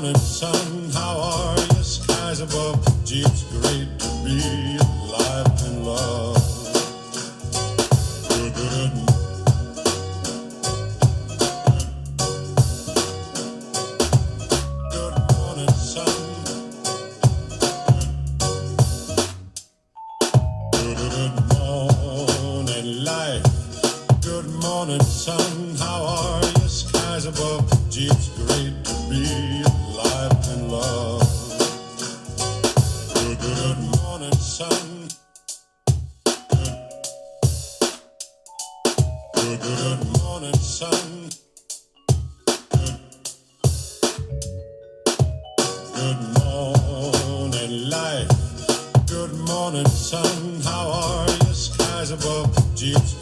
morning, sun. How are you? Skies above. Gee, it's great to be alive and love. Good, good morning, sun. Good morning, life. Good morning, sun. How are you? Skies above. Gee, it's great to be alive and love. Good morning, sun. Good morning, sun. Good morning, life. Good morning, sun. How are you? Skies above. Gee, it's